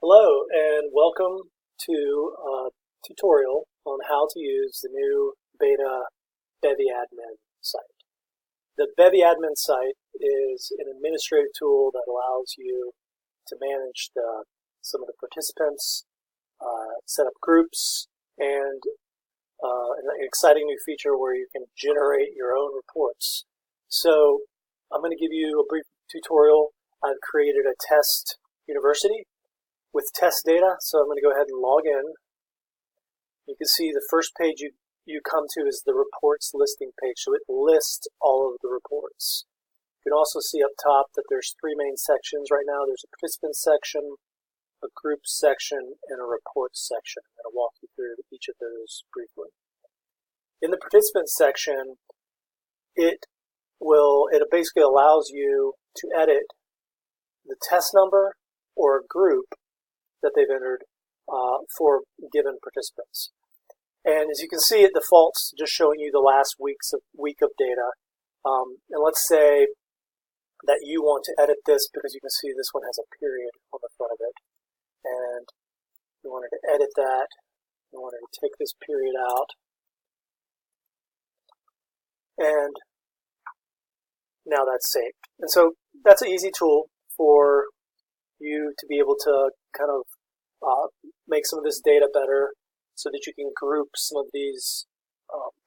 Hello and welcome to a tutorial on how to use the new beta Bevi admin site. The Bevi admin site is an administrative tool that allows you to manage some of the participants, set up groups, and an exciting new feature where you can generate your own reports. So I'm going to give you a brief tutorial. I've created a test university with test data, so I'm going to go ahead and log in. You can see the first page you come to is the reports listing page, so it lists all of the reports. You can also see up top that there's three main sections right now. There's a participant section, a group section, and a reports section. I'm going to walk you through each of those briefly. In the participant section, it basically allows you to edit the test number or a group that they've entered for given participants. And as you can see, it defaults just showing you the last week of data. And let's say that you want to edit this because you can see this one has a period on the front of it. And you wanted to edit that. You wanted to take this period out. And now that's saved. And so that's an easy tool for you to be able to kind of make some of this data better so that you can group some of these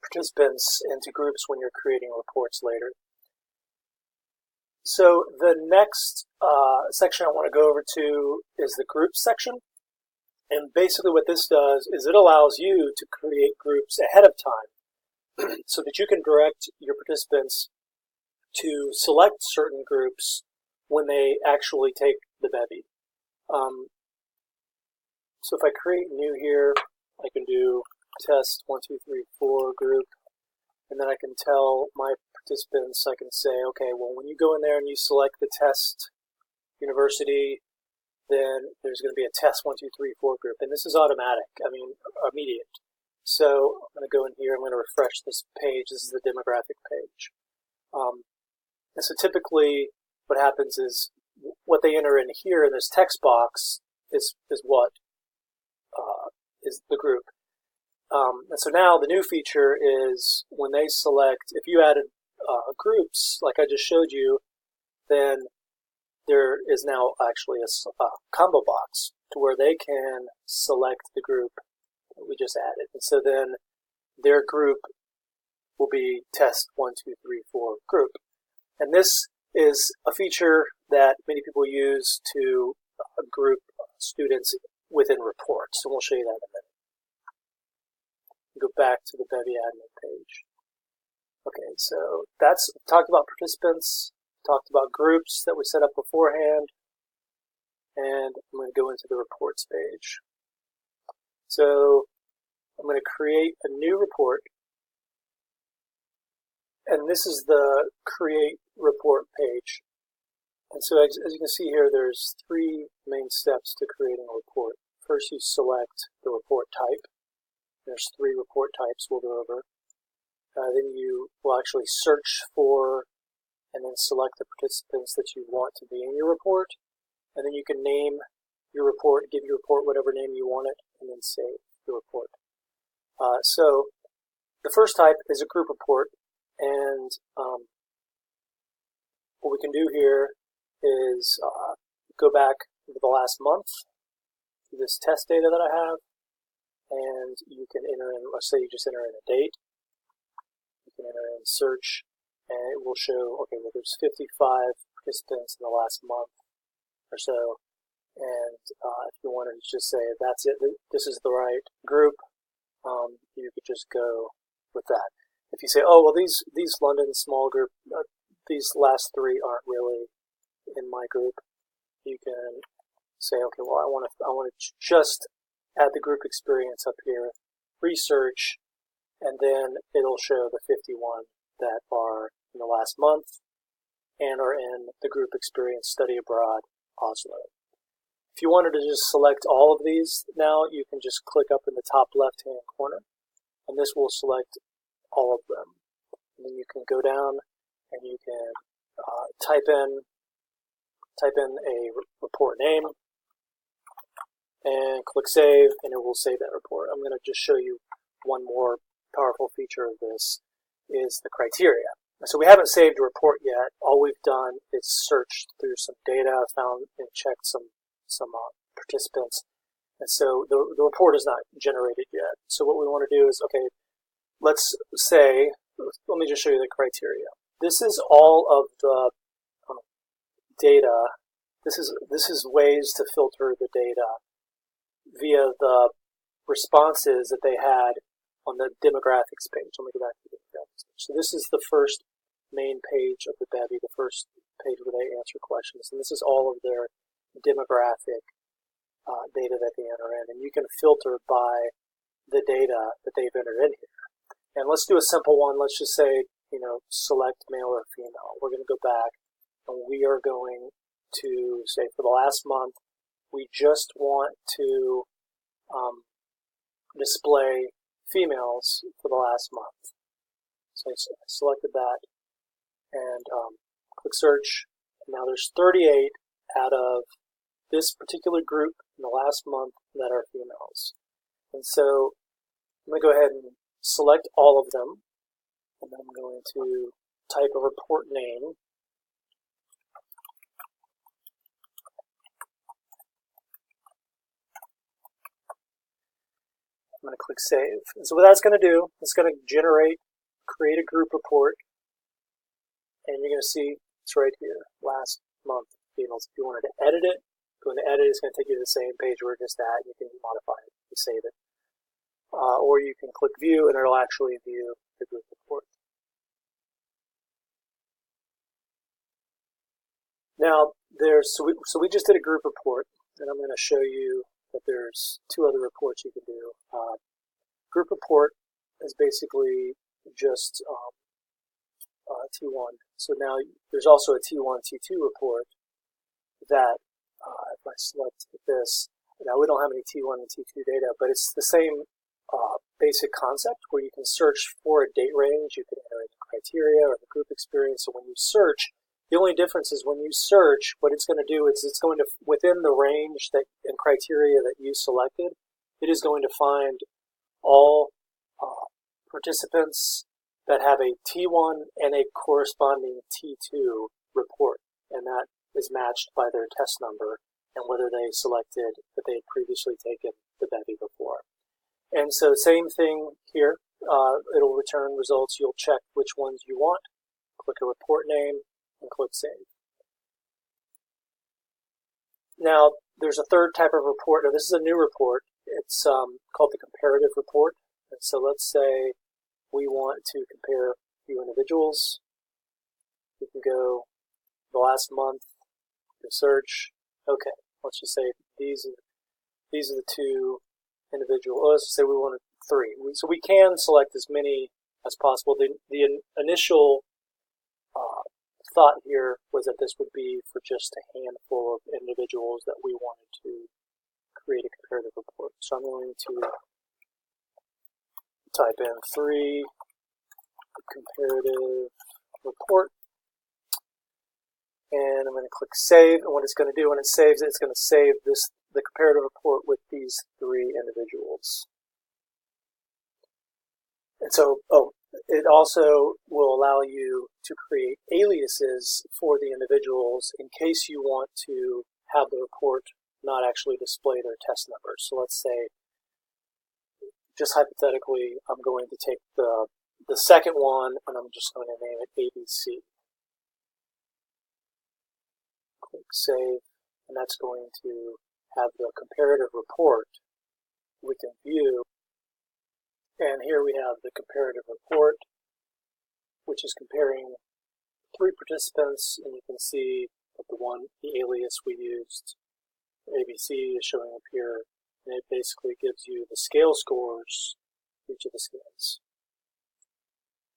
participants into groups when you're creating reports later. So the next section I want to go over to is the group section. And basically what this does is it allows you to create groups ahead of time so that you can direct your participants to select certain groups when they actually take the Bevi. So if I create new here, I can do test 1, 2, 3, 4 group, and then I can tell my participants, I can say, okay, well, when you go in there and you select the test university, then there's going to be a test 1, 2, 3, 4 group, and this is automatic, immediate. So I'm going to go in here, I'm going to refresh this page. This is the demographic page. And so typically what happens is what they enter in here in this text box is what is the group. And so now the new feature is when they select, if you added groups like I just showed you, then there is now actually a combo box to where they can select the group that we just added. And so then their group will be test 1, 2, 3, 4 group. And this is a feature that many people use to group students within reports. So we'll show you that in a minute. Go back to the Bevi admin page. Okay, so that's talked about participants, talked about groups that we set up beforehand, and I'm going to go into the reports page. So I'm going to create a new report. And this is the create report page. And so as you can see here, there's three main steps to creating a report. First, you select the report type. There's three report types we'll go over. Then you will actually search for and then select the participants that you want to be in your report. And then you can name your report, give your report whatever name you want it, and then save the report. So the first type is a group report. And what we can do here is go back to the last month to this test data that I have, and you can enter in, let's say you just enter in a date. You can enter in search, and it will show, okay, well, there's 55 participants in the last month or so, and if you wanted to just say, that's it, this is the right group, you could just go with that. If you say, oh, well, these London small group, these last three aren't really in my group, you can say, okay, well, I want to just add the group experience up here, research, and then it'll show the 51 that are in the last month and are in the group experience study abroad Oslo. If you wanted to just select all of these now, you can just click up in the top left-hand corner, and this will select all of them. And then you can go down and you can type in a report name, and click Save, and it will save that report. I'm going to just show you one more powerful feature of this is the criteria. So we haven't saved a report yet. All we've done is searched through some data, found and checked some participants, and so the report is not generated yet. So what we want to do is, okay, let's say, let me just show you the criteria. This is all of the data. This is ways to filter the data via the responses that they had on the demographics page. Let me go back to the demographics page. So this is the first main page of the Bevi, the first page where they answer questions, and this is all of their demographic data that they enter in, and you can filter by the data that they've entered in here. And let's do a simple one. Let's just say, select male or female. We're going to go back, and we are going to say for the last month, we just want to display females for the last month. So I selected that and click search. Now there's 38 out of this particular group in the last month that are females. And so I'm going to go ahead and select all of them, and then I'm going to type a report name. I'm going to click Save. And so what that's going to do, it's going to create a group report, and you're going to see it's right here, last month females. If you wanted to edit it, go into Edit. It's going to take you to the same page where it's just at. You can modify it and save it. Or you can click View, and it'll actually view the group report. Now, so we just did a group report, and I'm going to show you that there's two other reports you can do. Group report is basically just T1. So now there's also a T1, T2 report that, if I select this, now we don't have any T1 and T2 data, but it's the same basic concept where you can search for a date range, you can enter in the criteria or the group experience. So when you search, the only difference is when you search, what it's going to do is it's going to, within the range that and criteria that you selected, it is going to find all participants that have a T1 and a corresponding T2 report, and that is matched by their test number and whether they selected that they had previously taken the Bevi before. And so same thing here, it'll return results. You'll check which ones you want, click a report name, and click Save. Now, there's a third type of report. Now, this is a new report. It's called the comparative report. And so let's say we want to compare a few individuals. We can go the last month, search. Okay, let's just say these are the two individuals. Let's just say we wanted 3. So we can select as many as possible. The initial thought here was that this would be for just a handful of individuals that we wanted to create a comparative report. So I'm going to type in 3 comparative report, and I'm going to click Save. And what it's going to do when it saves it, it's going to save the comparative report with these 3 individuals. And so, it also will allow you to create aliases for the individuals in case you want to have the report not actually display their test numbers. So let's say, just hypothetically, I'm going to take the second one and I'm just going to name it ABC. Click Save, and that's going to have the comparative report we can view. And here we have the comparative report, which is comparing 3 participants, and you can see that the alias we used, ABC, is showing up here, and it basically gives you the scale scores for each of the scales.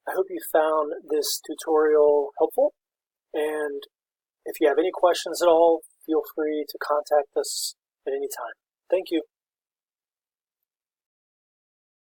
I hope you found this tutorial helpful, and if you have any questions at all, feel free to contact us at any time. Thank you.